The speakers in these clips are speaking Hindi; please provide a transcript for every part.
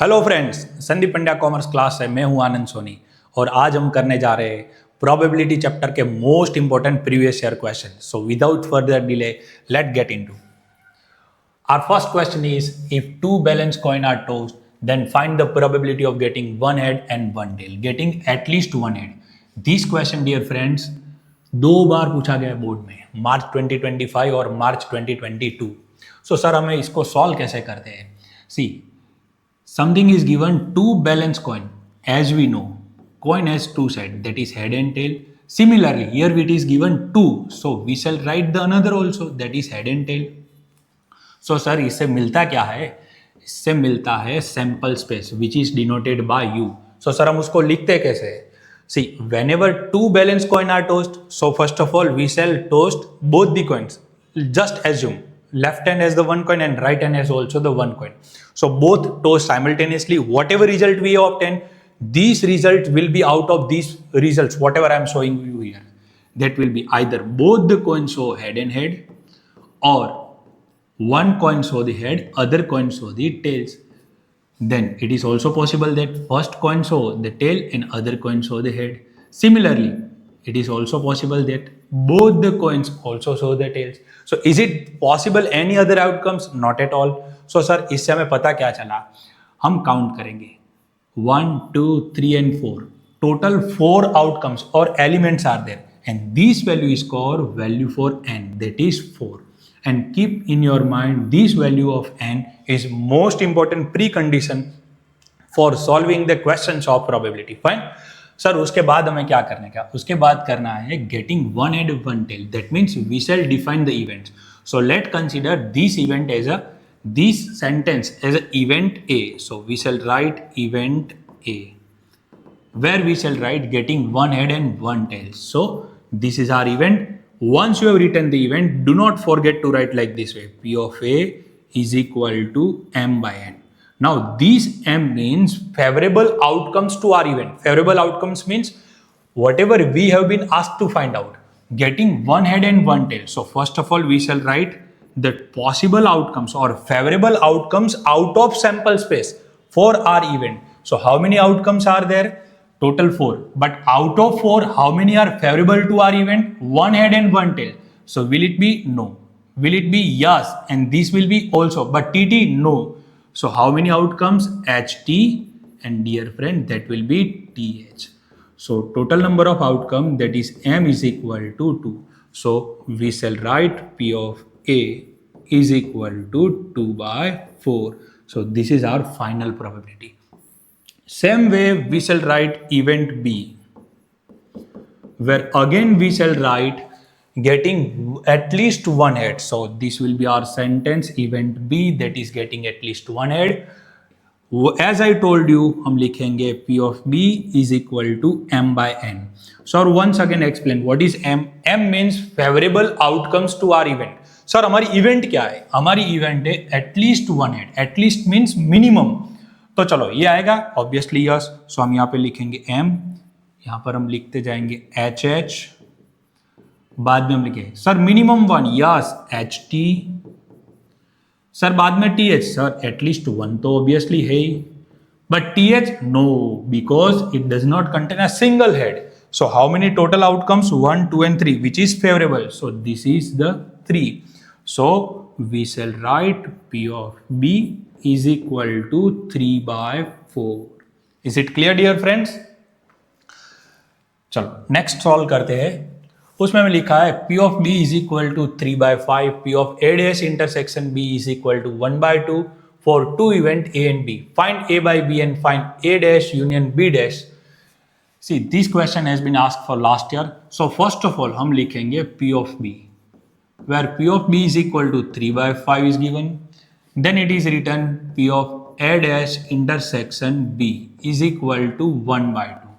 Hello friends, Sandeep Pandya commerce class है। मैं हूं आनंद सोनी और आज हम करने जा रहे हैं प्रोबेबिलिटी चैप्टर के most important previous year question. So without further delay let get into our first question is if two balance coin are tossed then find the probability of getting one head and one tail, getting at least one head. This question dear friends दो बार पूछा गया बोर्ड में, मार्च 2025 और मार्च 2022। सो सर हमें इसको सॉल्व कैसे करते हैं? सी, something is given two balance coin. As we know, coin has two sides, that is head and tail. Similarly, here it is given two, so we shall write the another also, that is head and tail. So sir, इससे मिलता क्या है? इससे मिलता है sample space which is denoted by you. So sir हम उसको लिखते कैसे? सी, whenever two balance coin are tossed, so first of all we shall toast both the coins. Just assume left hand has the one coin and right hand has also the one coin. So both toast simultaneously. Whatever result we obtain, these results will be out of these results. Whatever I am showing you here, that will be either both the coins show head and head, or one coin show the head, other coin show the tails. Then it is also possible that first coin show the tail and other coin show the head. Similarly, it is also possible that both the coins also show the tails. So is it possible any other outcomes? Not at all. So sir, इससे हमें पता क्या चला? हम काउंट करेंगे 1, 2, 3 and 4. Total 4 outcomes or elements are there, and this value is called value for n, that is 4. And keep in your mind this value of n is most important precondition for solving the questions of probability. Fine. Sir उसके बाद हमें क्या करना है? उसके बाद करना है getting one head one tail. That means we shall define the events. So let consider this event as this sentence as a event A. So we shall write event A, where we shall write getting one head and one tail. So this is our event. Once you have written the event, do not forget to write like this way: P of A is equal to M by N. Now this M means favorable outcomes to our event. Favorable outcomes means whatever we have been asked to find out, getting one head and one tail. So first of all we shall write the possible outcomes or favorable outcomes out of sample space for our event. So how many outcomes are there? Total 4. But out of 4, how many are favorable to our event? One head and one tail. So will it be? No. Will it be? Yes. And this will be also. But TT? No. So how many outcomes? HT. And dear friend, that will be TH. So total number of outcome, that is M is equal to 2. So we shall write P of A is equal to 2 by 4. So this is our final probability. Same way we shall write event B, where again we shall write getting at least one head. So this will be our sentence event B, that is getting at least one head. As I told you, हम लिखेंगे P of B is equal to M by N. So once again explain what is M. M means favorable outcomes to our event. Sir हमारी इवेंट क्या है? हमारी इवेंट है at least one head. At least means minimum. तो चलो ये आएगा ऑब्वियसली यस. सो हम यहाँ पे लिखेंगे M, यहाँ पर हम लिखते जाएंगे HH, बाद में हम लिखेंगे sir minimum one, yes HT. Sir बाद में TH, सर एटलीस्ट वन तो ऑब्वियसली है ही, but TH no, because it does not contain a single head. So how many total outcomes? 1, 2 and 3, which is favourable. So this is the 3. So we shall write P of B is equal to 3 by 4. Is it clear dear friends? चलो नेक्स्ट सॉल्व करते हैं. उसमें मैं लिखा है P of B is equal to 3 by 5. P of A dash intersection B is equal to 1 by 2 for two event A and B. Find A by B and find A dash union B dash. See, this question has been asked for last year. So first of all हम लिखेंगे P of B, where P of B is equal to 3 by 5 is given. Then it is written P of A dash intersection B is equal to 1 by 2.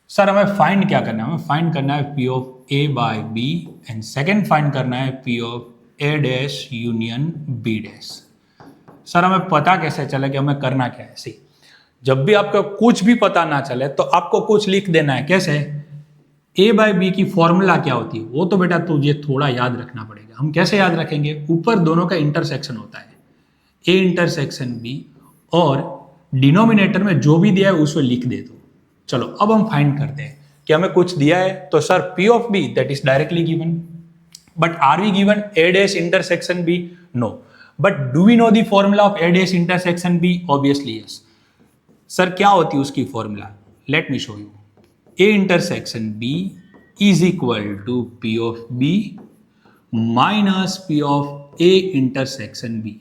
Sir हमें फाइंड क्या करना है? हमें फाइंड करना है P of A by B and second find करना है P of A dash union B dash. Sir हमें पता कैसे चले कि हमें करना क्या है? सी, जब भी आपको कुछ भी पता ना चले तो आपको कुछ लिख देना है. कैसे? A बाई बी की फॉर्मूला क्या होती है वो तो बेटा तुझे थोड़ा याद रखना पड़ेगा. हम कैसे याद रखेंगे? ऊपर दोनों का इंटरसेक्शन होता है A इंटरसेक्शन B और डिनोमिनेटर में जो भी दिया है उसको लिख दे दो। चलो अब हम फाइंड करते हैं कि हमें कुछ दिया है, तो sir P of B that is directly given, but are we given A dash intersection B? No. But do we know the formula of A dash intersection B? Obviously yes. Sir क्या होती है उसकी formula? Let me show you. A intersection B is equal to P of B minus P of A intersection B.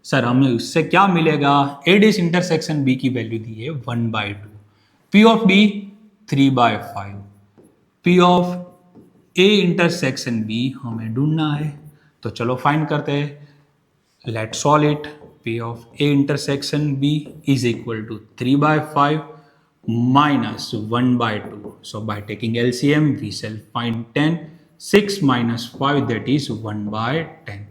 Sir हमें उससे क्या मिलेगा? ए डैश इंटरसेक्शन बी की वैल्यू दी है 1/2, P of B 3/5, P of A intersection B हमें ढूंढना है। तो चलो फाइंड करते हैं, let solve it. P of A intersection B is equal to 3/5 minus 1/2. So by taking LCM, we shall find 10. 6 minus 5, that is 1/10.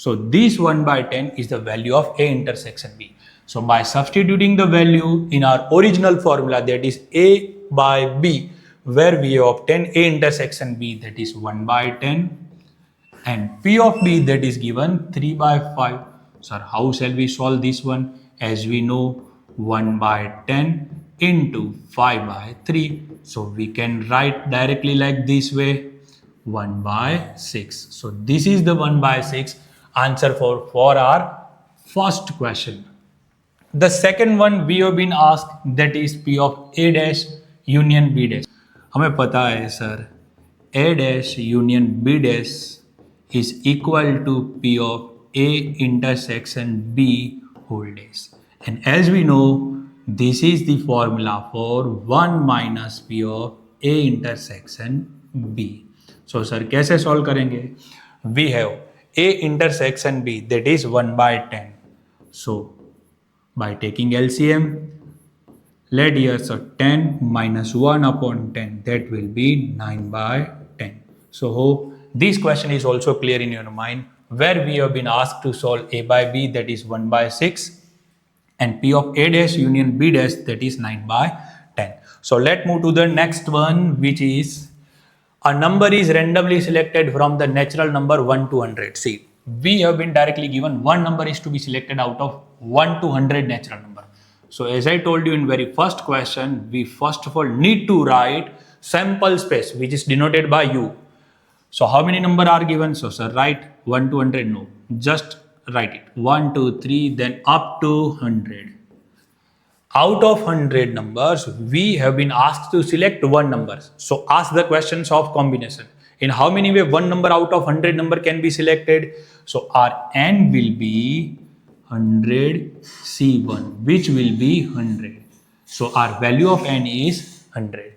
So this 1/10 is the value of A intersection B. So by substituting the value in our original formula, that is A by B, where we obtain A intersection B, that is 1/10, and P of B that is given 3/5. Sir, how shall we solve this one? As we know, 1/10 into 5/3. So we can write directly like this way, 1/6. So this is the 1/6 answer for our first question. The second one we have been asked, that is P of A dash union B dash. हमें पता है sir A dash union B dash is equal to P of A intersection B whole dash. And as we know, this is the formula for 1 minus P of A intersection B. So sir कैसे solve करेंगे? We have A intersection B that is 1/10. So by taking LCM, let here so 10 minus 1 upon 10, that will be 9/10. So hope this question is also clear in your mind, where we have been asked to solve A by B, that is 1/6, and P of A dash union B dash, that is 9/10. So let's move to the next one, which is a number is randomly selected from the natural number 1 to 100. See, we have been directly given one number is to be selected out of 1 to 100 natural number. So as I told you in very first question, we first of all need to write sample space, which is denoted by U. So how many number are given? So sir, write 1 to 100? No, just write it 1, 2, 3, then up to 100. Out of 100 numbers, we have been asked to select one number. So ask the questions of combination. In how many way one number out of 100 number can be selected? So our n will be 100 C1, which will be 100. So our value of n is 100.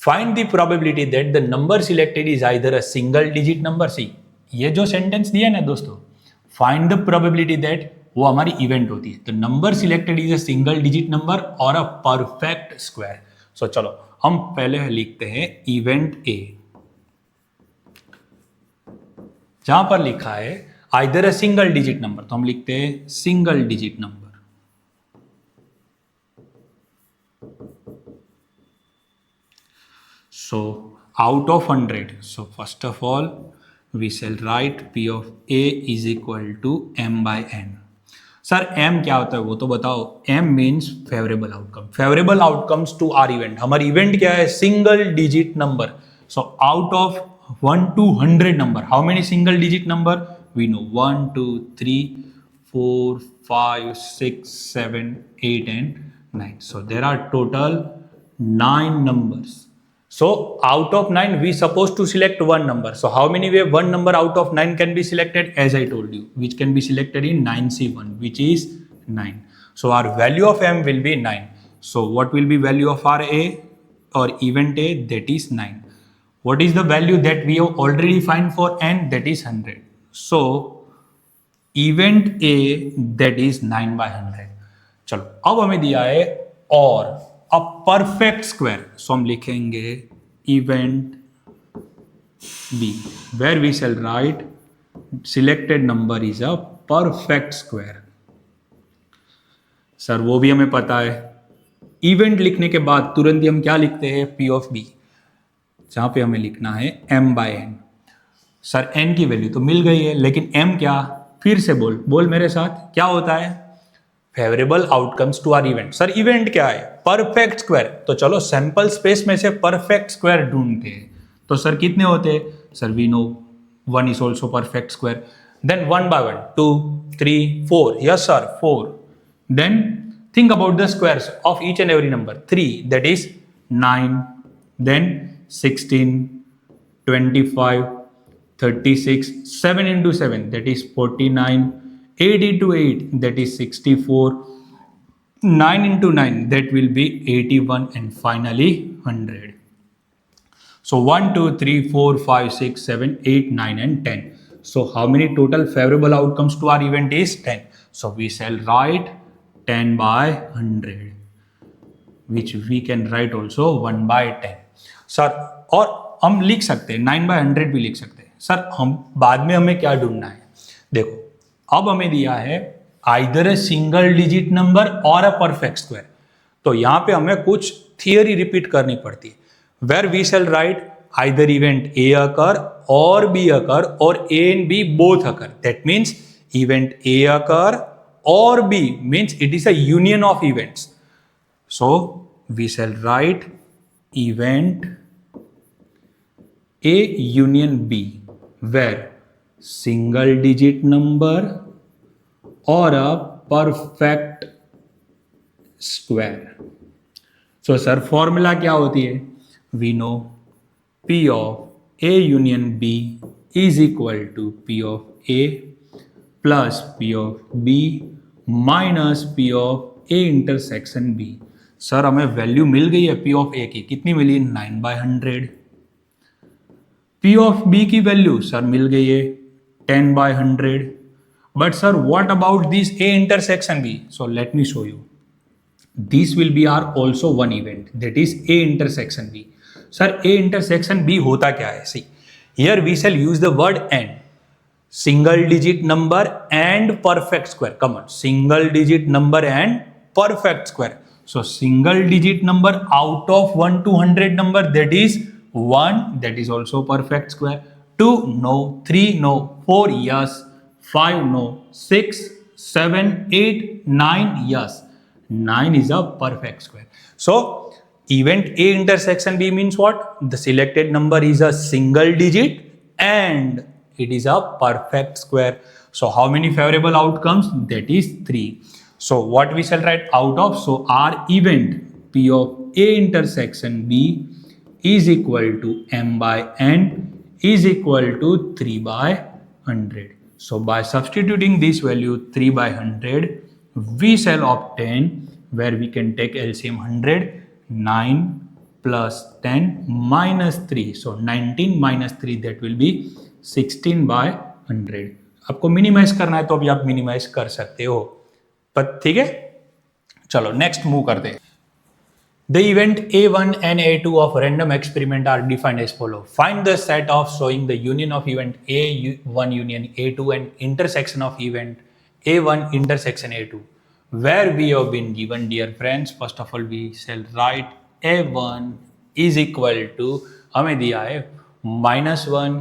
Find the probability that the number selected is either a single digit number. See, ये जो सेंटेंस दिया ना दोस्तों, फाइंड द प्रोबेबिलिटी दैट वो हमारी इवेंट होती है। तो number selected is a single digit number और अ परफेक्ट स्क्वायर। सो चलो हम पहले लिखते हैं इवेंट ए, जहां पर लिखा है either a single digit number, तो हम लिखते हैं single digit number. So out of 100, so first of all we shall write P of A is equal to M by N. Sir M क्या होता है वो तो बताओ। M means favorable outcome. Favorable outcomes to our event. हमारी इवेंट क्या है? Single digit number. So out of 1 to 100 number, how many single digit number? We know 1, 2, 3, 4, 5, 6, 7, 8 and 9. So there are total 9 numbers. So out of 9, we supposed to select one number. So how many way one number out of 9 can be selected? As I told you, which can be selected in 9C1, which is 9. So our value of M will be 9. So what will be value of our A or event A? That is 9. What is the value that we have already find for N? That is 100. So event A that is 9/100. चलो अब हमें दिया है और अ परफेक्ट स्क्वायर। सो हम लिखेंगे event B, where we shall write selected number is a perfect square. Sir वो भी हमें पता है। इवेंट लिखने के बाद तुरंत ही हम क्या लिखते हैं? पी ऑफ बी, जहां पे हमें लिखना है M by N। Sir N की वैल्यू तो मिल गई है, लेकिन M क्या? फिर से बोल मेरे साथ, क्या होता है? Favourable outcomes to our event. Sir event क्या है? Perfect square. तो चलो सैंपल स्पेस में से परफेक्ट स्क्वायर ढूंढते हैं। तो सर कितने होते हैं? Sir we know 1 is also perfect square. Then 1 by 1, 2, 3, 4. Yes sir, 4. Then think about the squares of each and every number. 3, that is 9. Then 16, 25, 36. 7 into 7, that is 49. 8 into 8, that is 64. 9 into 9, that will be 81, and finally 100. So 1, 2, 3, 4, 5, 6, 7, 8, 9 and 10. So how many total favorable outcomes to our event is 10. So we shall write 10 by 100, which we can write also 1 by 10. Sir और हम लिख सकते हैं 9 by 100 भी लिख सकते हैं। सर हम बाद में हमें क्या ढूंढना है? देखो अब हमें दिया है either a single digit number और अ परफेक्ट स्क्वायर। तो यहाँ पे हमें कुछ थियरी रिपीट करनी पड़ती है। Where we shall write either event A occur or B occur or A and B both occur. That means event A occur or B means it is a union of events. So we shall write event A union B where single digit number or a perfect square. So sir formula क्या होती है? We know P of A union B is equal to P of A plus P of B minus P of A intersection B. Sir हमें वैल्यू मिल गई है P of A की, कितनी मिली? 9 by 100. P of B की वैल्यू सर मिल गई है 10 by 100. But sir what about this A intersection B? So let me show you. This will be our also one event, that is A intersection B. Sir A intersection B होता क्या है? See, here we shall use the word and. Single digit number and perfect square. Come on, single digit number and perfect square. So single digit number out of 1 to 100 number, that is 1, that is also perfect square. 2 no, 3 no, 4 yes, 5 no, 6, 7, 8, 9 yes. 9 is a perfect square. So event A intersection B means what? The selected number is a single digit and it is a perfect square. So how many favorable outcomes? That is 3. So what we shall write out of? So our event P of A intersection B is equal to M by N is equal to 3 by 100. So by substituting this value 3 by 100, we shall obtain, where we can take LCM 100, 9 plus 10 minus 3. So 19 minus 3, that will be 16 by 100. आपको मिनिमाइज करना है तो अभी आप मिनिमाइज कर सकते हो, पर ठीक है। चलो नेक्स्ट मूव करते हैं। The event A1 and A2 of random experiment are defined as follow. Find the set of showing the union of event A1 union A2 and intersection of event A1 intersection A2. Where we have been given, dear friends, first of all we shall write A1 is equal to, हमें दिया है -1,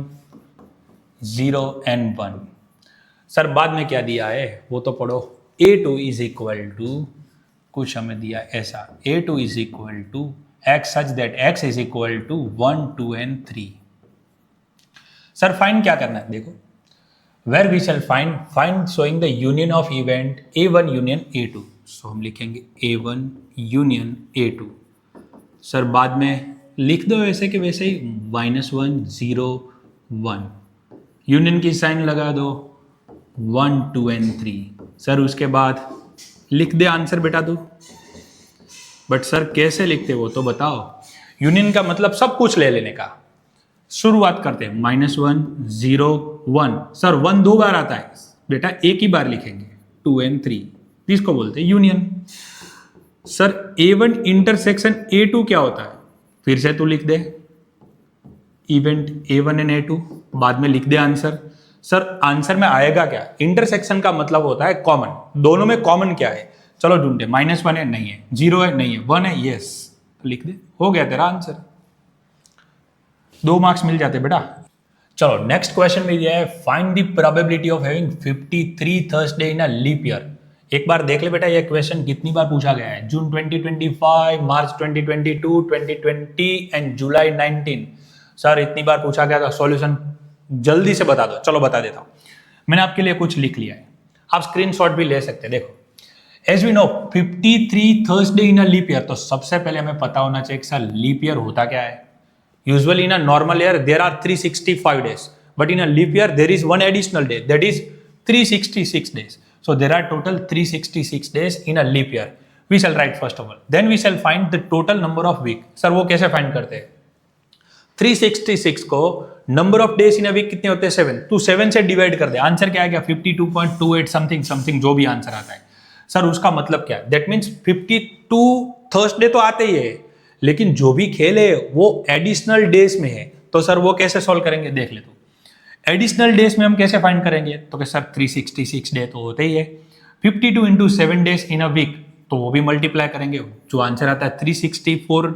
0 and 1. सर बाद में क्या दिया है वो तो पढ़ो। A2 is equal to, कुछ हमें दिया ऐसा, A2 is equal to x such that x is equal to 1, 2 and 3. Sir find क्या करना है? देखो, where we shall find showing the union of event A1 union A2. So हम लिखेंगे A1 union A2. सर बाद में लिख दो वैसे के वैसे ही -1, 0, 1. यूनियन की साइन लगा दो 1, 2 and 3. सर उसके बाद लिख दे आंसर बेटा तू। बट सर कैसे लिखते वो तो बताओ। यूनियन का मतलब सब कुछ ले लेने का। शुरुआत करते हैं -1, 0, 1. सर 1 2 बार आता है बेटा, एक ही बार लिखेंगे 2 and 3. इसको बोलते हैं union. Sir A1 intersection A2 क्या होता है? फिर से तू लिख दे इवेंट A1 and A2, बाद में लिख दे आंसर। सर आंसर में आएगा क्या? इंटरसेक्शन का मतलब होता है कॉमन। दोनों में कॉमन क्या है? चलो ढूंढे। -1 है, नहीं है। 0 है, नहीं है। 1 है, यस, लिख दे, हो गया तेरा आंसर। 2 मार्क्स मिल जाते बेटा। चलो नेक्स्ट क्वेश्चन में दिया है, find the probability of having 53 Thursday in a leap year एक बार देख ले बेटा ये क्वेश्चन कितनी बार पूछा गया है, जून 2025, मार्च 2022, 2020 एंड जुलाई 19। सर इतनी बार पूछा गया था, सॉल्यूशन जल्दी से बता दो। चलो बता देता हूँ, मैंने आपके लिए कुछ लिख लिया है, आप स्क्रीनशॉट भी ले सकते हैं। देखो, as we know 53 Thursday in a leap year, तो सबसे पहले हमें पता होना चाहिए कि सर लीप ईयर होता क्या है। Usually in a normal year there are 365 days, but in a leap year there is one additional day, that is 366 days. So there are total 366 days in a leap year. We shall write first of all, then we shall find the total number of week. Sir वो कैसे फाइंड करते हैं? 366 को number of days in a week कितने होते हैं? 7। तू 7 से डिवाइड कर दे, आंसर क्या आएगा? 52.28 समथिंग समथिंग, जो भी आंसर आता है। सर उसका मतलब क्या है? दैट मीन्स 52 थर्सडे तो आते ही है, लेकिन जो भी खेल है वो एडिशनल डेज में है। तो सर वो कैसे सॉल्व करेंगे, देख ले तू। एडिशनल डेज में हम कैसे फाइंड करेंगे? तो सर 366 डे तो होते ही है, 52 into 7 days in a week, तो वो भी मल्टीप्लाई करेंगे, जो आंसर आता है 364।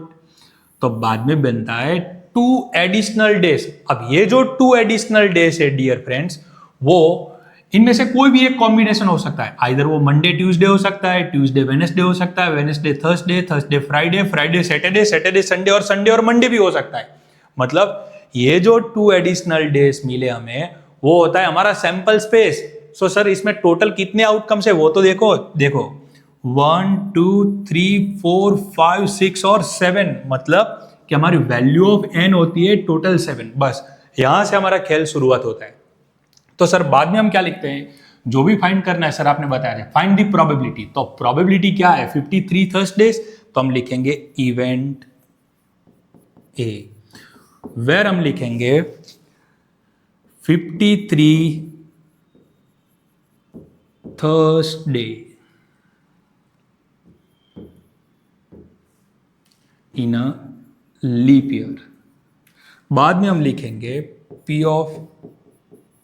तो बाद में बनता है 2 एडिशनल डेज। अब ये जो 2 एडिशनल डेज है डियर फ्रेंड्स, वो इनमें से कोई भी एक कॉम्बिनेशन हो सकता है। आइदर वो मंडे ट्यूसडे हो सकता है, ट्यूसडे वेडनेसडे हो सकता है, Wednesday Thursday, Thursday Friday, Friday Saturday, Saturday Sunday, और संडे और मंडे भी हो सकता है। मतलब ये जो 2 एडिशनल डेज मिले हमें, वो होता है हमारा सैंपल स्पेस। सो सर इसमें टोटल कितने आउटकम्स है वो तो देखो 1 2 3 4 5 6 और 7, मतलब कि हमारी वैल्यू ऑफ n होती है टोटल 7। बस यहां से हमारा खेल शुरुआत होता है। तो सर बाद में हम क्या लिखते हैं, जो भी फाइंड करना है सर आपने बताया था, फाइंड द प्रोबेबिलिटी। तो प्रोबेबिलिटी क्या है? 53 थर्सडेज, तो हम लिखेंगे इवेंट ए, वेर हम लिखेंगे 53 Thursday in a leap year. बाद में हम लिखेंगे P of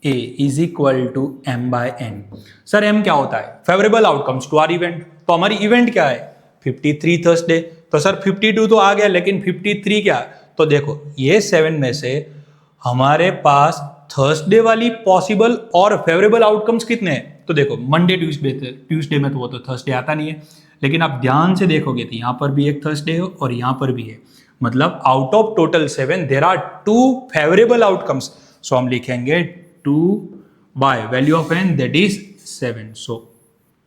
A is equal to M by N। Sir M क्या होता है? Favourable outcomes to our event. तो हमारी इवेंट क्या है? 53 थर्सडे। तो सर 52 तो आ गया, लेकिन 53 क्या? तो देखो ये 7 में से हमारे पास थर्सडे वाली पॉसिबल और फेवरेबल आउटकम्स कितने हैं? तो देखो मंडे ट्यूसडे में तो वो तो थर्सडे आता नहीं है, लेकिन आप ध्यान से देखोगे तो यहां पर भी एक थर्सडे है और यहां पर भी है। मतलब out of total 7 there are 2 favourable outcomes. So हम लिखेंगे 2 by value of n, that is 7। So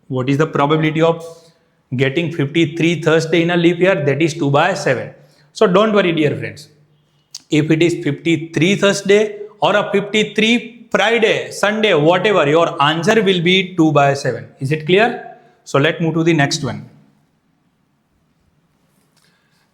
what is the probability of getting 53 Thursday in a leap year? That is 2 by 7. So don't worry dear friends, if it is 53 Thursday or a 53 Friday, Sunday, whatever, your answer will be 2 by 7. Is it clear? So let's move to the next one.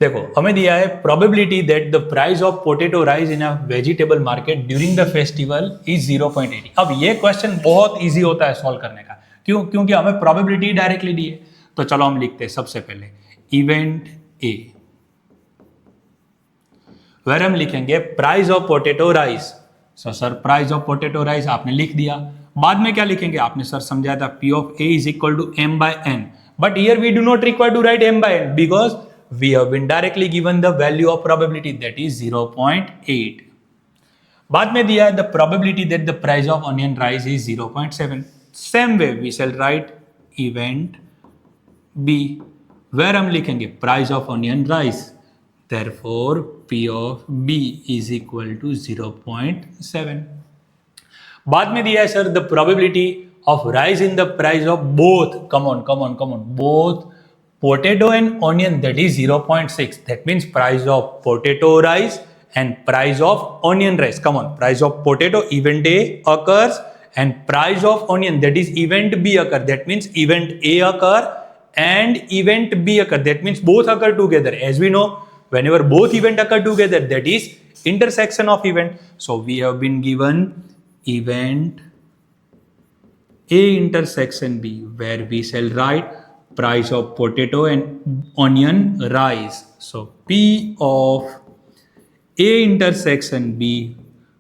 देखो हमें दिया है probability that the price of potato rise in a vegetable market during the festival is 0.80. अब ये क्वेश्चन बहुत इजी होता है सॉल्व करने का, क्यों? क्योंकि हमें probability डायरेक्टली दी है। तो चलो हम लिखते हैं सबसे पहले इवेंट ए, वेर हम लिखेंगे price of potato rice. Sir price of potato rice आपने लिख दिया। बाद में क्या लिखेंगे? आपने सर समझाया था P of A is equal to M by N, but here we do not require to write M by N because we have been directly given the value of probability, that is 0.8। बाद में दिया है the probability that the price of onion rise is 0.7। Same way we shall write event B, where हम लिखेंगे price of onion rise, therefore P ऑफ B is equal to 0.7। बाद में दिया है sir the probability of rise in the price of both, come on both potato and onion, that is 0.6। That means price of potato rice and price of onion rice. Come on, price of potato event A occurs and price of onion, that is event B occur. That means event A occur and event B occur. That means both occur together. As we know, whenever both event occur together, that is intersection of event. So we have been given event A intersection B, where we shall write price of potato and onion rise. So P of A intersection B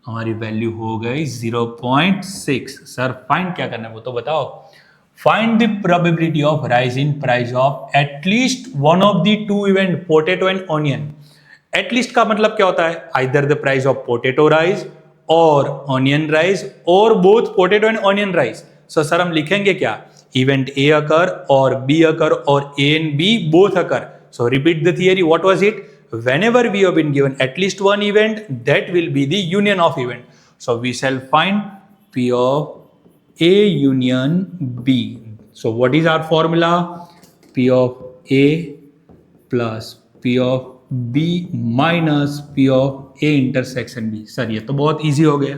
हमारी वैल्यू हो गई 0.6। सर फाइंड क्या करना है वो तो बताओ। Find the probability of rise in price of at least one of the two event potato and onion. At least का मतलब क्या होता है? Either the price of potato rise और ऑनियन राइज और both potato and onion rise. So sir हम लिखेंगे क्या? event A occur or B occur or A and B both occur. So repeat the theory. What was it? Whenever we have been given at least one event, that will be the union of event. So we shall find P of A union B. So what is our formula? P of A plus P of B minus P of A intersection B. Sir ये तो बहुत इजी हो गया,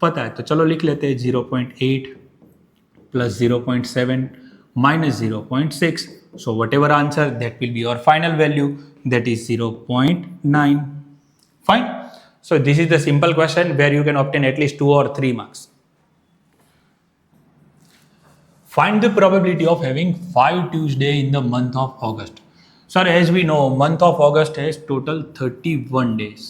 पता है, तो चलो लिख लेते हैं 0.8 plus 0.7 minus 0.6. So whatever answer, that will be your final value, that is 0.9. Fine. So this is the simple question where you can obtain at least 2 or 3 marks. Find the probability of having 5 Tuesday in the month of August. Sir, as we know, month of August has total 31 days.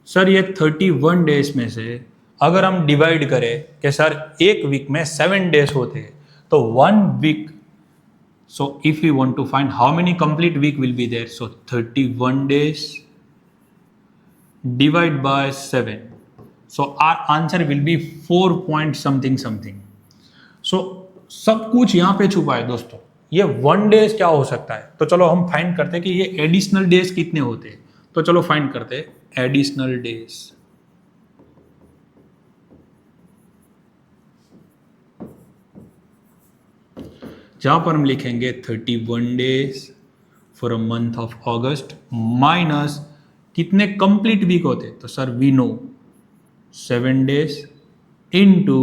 Sir ये 31 डेज में से अगर हम डिवाइड करें कि सर एक वीक में 7 डेज होते हैं, तो 1 week, so if we want to find how many complete week will be there, so 31 days divide by 7, so our answer will be 4 point something something. So सब कुछ यहाँ पे छुपा है दोस्तों, ये 1 डेज क्या हो सकता है, तो चलो हम फाइंड करते हैं कि ये एडिशनल डेज कितने होते हैं, तो चलो फाइंड करते हैं एडिशनल डेज. जहां पर हम लिखेंगे 31 days for a month of August minus कितने कंप्लीट वीक होते, तो sir we know 7 days into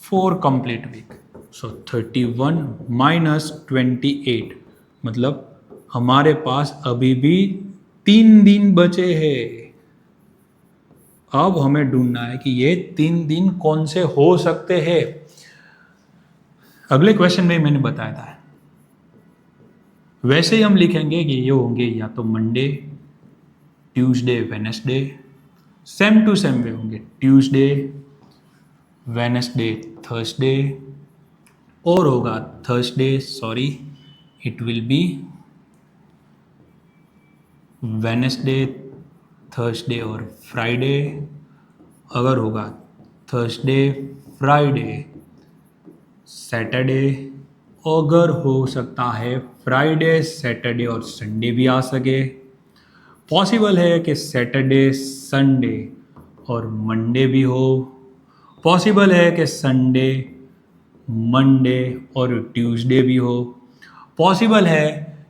4 complete week, so 31 minus 28, मतलब हमारे पास अभी भी 3 दिन बचे हैं. अब हमें ढूंढना है कि ये 3 दिन कौन से हो सकते हैं. अगले क्वेश्चन में मैंने बताया था, वैसे ही हम लिखेंगे कि ये होंगे या तो Monday, Tuesday, Wednesday, same to same way होंगे ट्यूसडे, वेडनेसडे, थर्सडे, और होगा Thursday, sorry it will be Wednesday, Thursday और फ्राइडे. अगर होगा थर्सडे, फ्राइडे, सैटरडे, अगर हो सकता है फ्राइडे, सैटरडे और संडे भी आ सके. पॉसिबल है कि सैटरडे, संडे और मंडे भी हो. पॉसिबल है कि संडे, मंडे और ट्यूसडे भी हो. पॉसिबल है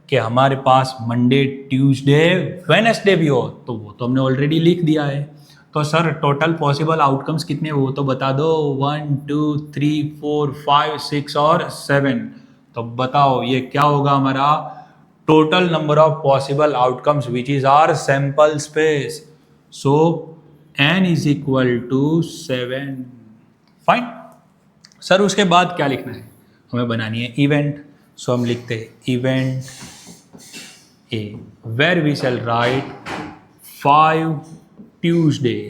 कि हमारे पास मंडे, ट्यूसडे, वेडनेसडे भी हो, तो वो तो हमने ऑलरेडी लिख दिया है. तो सर टोटल पॉसिबल आउटकम्स कितने वो तो बता दो. 1 2 3 4 5 6 और 7. तो बताओ ये क्या होगा हमारा total number of possible outcomes which is our sample space. So n is equal to 7. Fine. Sir उसके बाद क्या लिखना है, हमें बनानी है इवेंट. सो हम लिखते हैं event A, where we shall write 5 Tuesday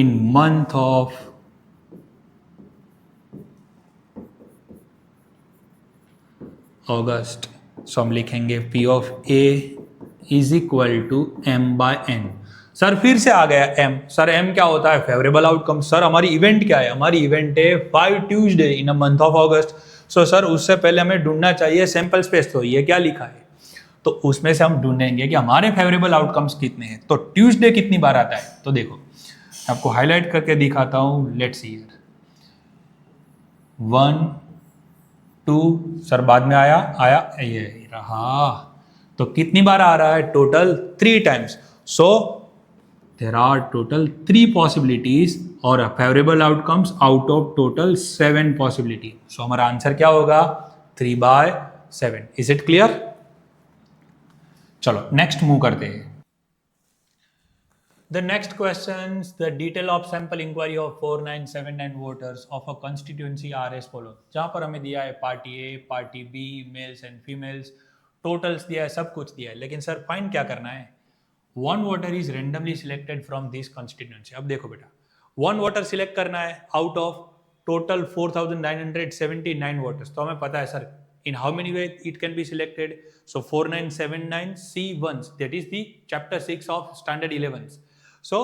in month of August. So हम लिखेंगे P of A is equal to M by N. Sir फिर से आ गया M. सर M क्या होता है, फेवरेबल आउटकम. सर हमारी इवेंट क्या है, हमारी इवेंट है 5 Tuesday in a month of August. So sir उससे पहले हमें ढूंढना चाहिए सैंपल स्पेस. तो ये क्या लिखा है, तो उसमें से हम ढूंढेंगे कि हमारे फेवरेबल आउटकम्स कितने हैं. तो ट्यूसडे कितनी बार आता है, तो देखो आपको हाईलाइट करके दिखाता हूं. लेट्स सी हियर 1 2, सर बाद में आया ये रहा. तो कितनी बार आ रहा है, total 3 times. So there are total 3 possibilities और favourable outcomes out of total 7 possibility. So हमारा आंसर क्या होगा 3/7. Is it clear. चलो नेक्स्ट मूव करते हैं. The next question, the detail of sample inquiry of 4979 voters of a constituency are as follow. जहां पर हमें दिया है party A, party B, males and females, totals दिया है, सब कुछ दिया है. लेकिन सर फाइंड क्या करना है. 1 voter is randomly selected from this constituency. अब देखो बेटा 1 वोटर सिलेक्ट करना है आउट ऑफ टोटल 4979 वोटर्स. तो हमें पता है sir in how many ways it can be selected. So 4979 C1s, that is the chapter 6 of standard 11s. So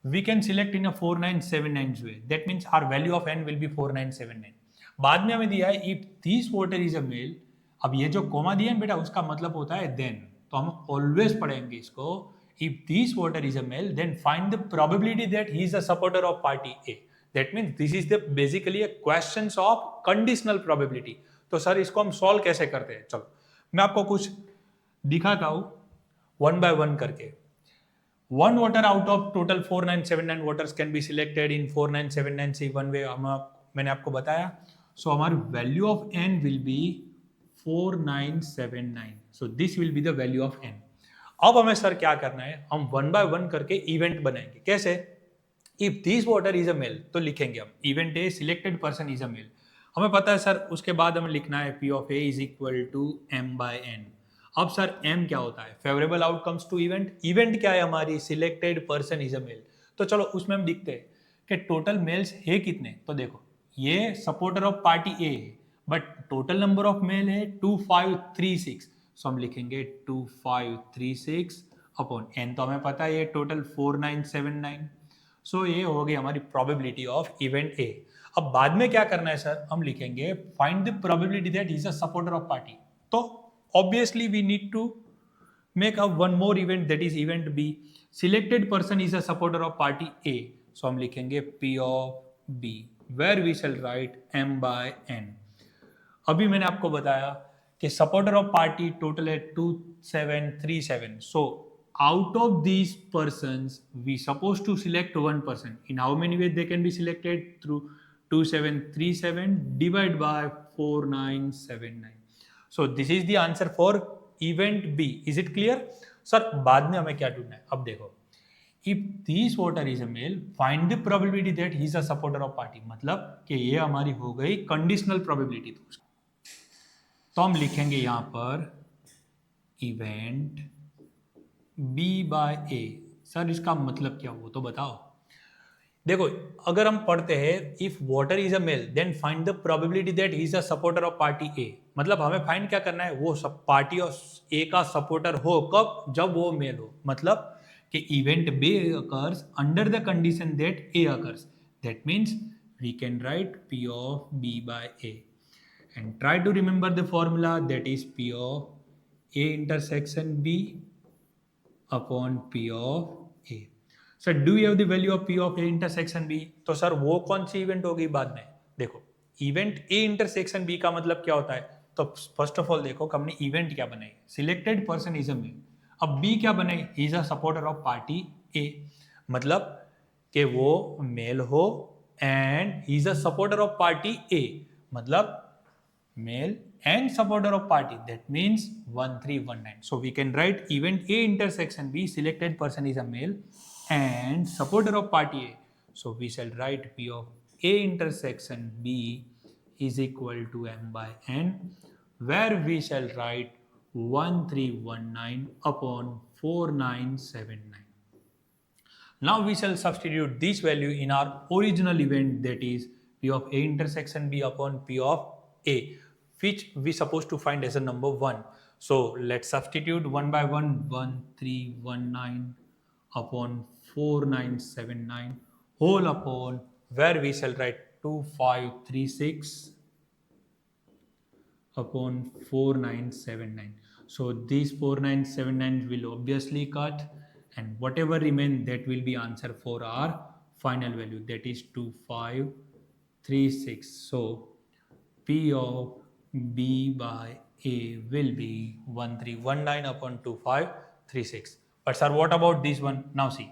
we can select in a 4979 way. That means our value of n will be 4979. बाद में हमें दिया है if this voter is a male. अब ये जो कोमा दिया है बेटा उसका मतलब होता है then, तो हम ऑलवेज पढ़ेंगे इसको. If this voter is a male, then find the probability that he is a supporter of party A. That means this is the basically a questions of conditional probability. तो सर इसको हम सॉल्व कैसे करते हैं? चलो मैं आपको कुछ दिखाता हूँ वन बाय वन करके. One voter out of total 4979 voters can be selected in 4979 से one way मैंने आपको बताया. So हमारी value of n will be 4979. So this will be the value of n. अब हमें सर क्या करना है, हम वन बाय वन करके इवेंट बनाएंगे. कैसे? If this voter is a male तो लिखेंगे हम event A selected person is a male. हमें पता है सर उसके बाद हमें लिखना है P of A is equal to M by N. अब सर एम क्या होता है? Favourable outcomes to event. Event क्या है हमारी? Selected person is a male. तो चलो उसमें हम लिखते हैं कि टोटल मेल्स है कितने. तो देखो ये सपोर्टर ऑफ पार्टी ए है but total number of male है 2536. सो हम लिखेंगे 2536 अपॉन एन. तो हमें पता है ये टोटल 4979. सो ये हो गई हमारी प्रोबेबिलिटी ऑफ इवेंट ए. अब बाद में क्या करना है सर? हम लिखेंगे find the probability that is a supporter of party. तो obviously we need to make a one more event, that is event B. Selected person is a supporter of party A. So हम लिखेंगे P of B where we shall write M by N. अभी मैंने आपको बताया कि supporter of party total है 2737. So out of these persons we supposed to select one person. In how many ways they can be selected? Through 2737 divided by 4979. So this is the answer for event B. Is it clear? Sir बाद में हमें क्या ढूंढना है? अब देखो if this voter is a male, find the probability that he is a supporter of party. मतलब कि ये हमारी हो गई कंडीशनल प्रोबेबिलिटी. तो हम लिखेंगे यहाँ पर event B by A. Sir इसका मतलब क्या हो तो बताओ. देखो अगर हम पढ़ते हैं if voter is a male then find the probability that he is a supporter of party A. मतलब हमें फाइंड क्या करना है? वो सब पार्टी ऑफ ए का सपोर्टर हो कब? जब वो मेल हो. मतलब कि event B occurs under the condition that A occurs. That means we can write P of B by A and try to remember the formula that is P of A intersection B upon P of A. Sir do you have the value of P of A intersection B. तो सर वो कौन सी इवेंट होगी बाद में? देखो इवेंट ए इंटरसेक्शन बी का मतलब क्या होता है? तो फर्स्ट ऑफ ऑल देखो हमने इवेंट क्या बनाई, selected person is a male. अब बी क्या बनाई? He is a supporter of party A. मतलब कि वो मेल हो and he is a supporter of party A. मतलब male and supporter of party. That means 1319. So we can write event A intersection B, selected person is a male and supporter of party A. So we shall write P of A intersection B is equal to M by N, where we shall write 1319 upon 4979. Now we shall substitute this value in our original event, that is P of A intersection B upon P of A, which we supposed to find as a number 1. So let's substitute one by one. 1319 upon 4979 whole upon where we shall write 2536 upon 4979. So these 4979 will obviously cut and whatever remain that will be answer for our final value, that is 2536. So P of B by A will be 1319 upon 2536. But sir, what about this one? Now see,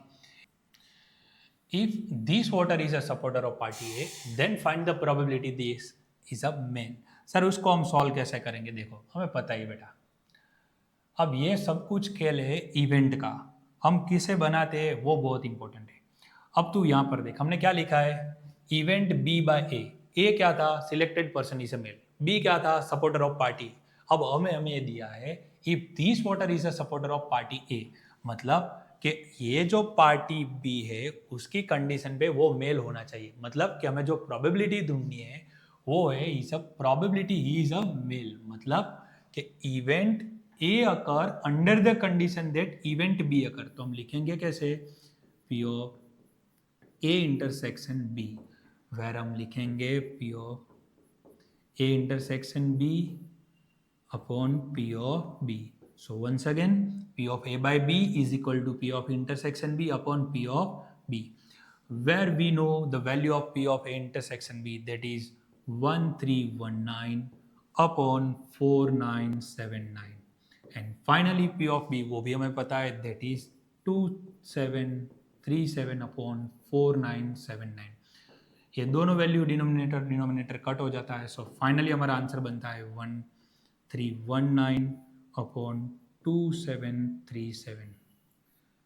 if this voter is a supporter of party A, then find the probability this is a male. Sir उसको हम सॉल्व कैसे करेंगे? देखो हमें पता ही बेटा, अब ये सब कुछ खेल है इवेंट का, हम किसे बनाते हैं वो बहुत इंपॉर्टेंट है. अब तू यहाँ पर देख हमने क्या लिखा है, event B by A. A क्या था? Selected person is a male. B क्या था? Supporter of party. अब हमें ये दिया है if this voter is a supporter of party A. मतलब कि ये जो पार्टी बी है उसकी कंडीशन पे वो मेल होना चाहिए. मतलब कि हमें जो प्रोबेबिलिटी ढूंढनी है वो है is a probability he is a male. मतलब कि event A occur under the condition that event B occur. तो हम लिखेंगे कैसे? P of A intersection B, where हम लिखेंगे P of A intersection B upon P of B. So once again, P of A by B is equal to P of intersection B upon P of B, where we know the value of P of A intersection B, that is 1319 upon 4979, and finally P of B वो भी हमें पता है, that is 2737 upon 4979. ये दोनों वैल्यू डिनोमिनेटर कट हो जाता है. सो फाइनली हमारा आंसर बनता है 1319 upon 2737.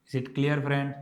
Is it clear, friend?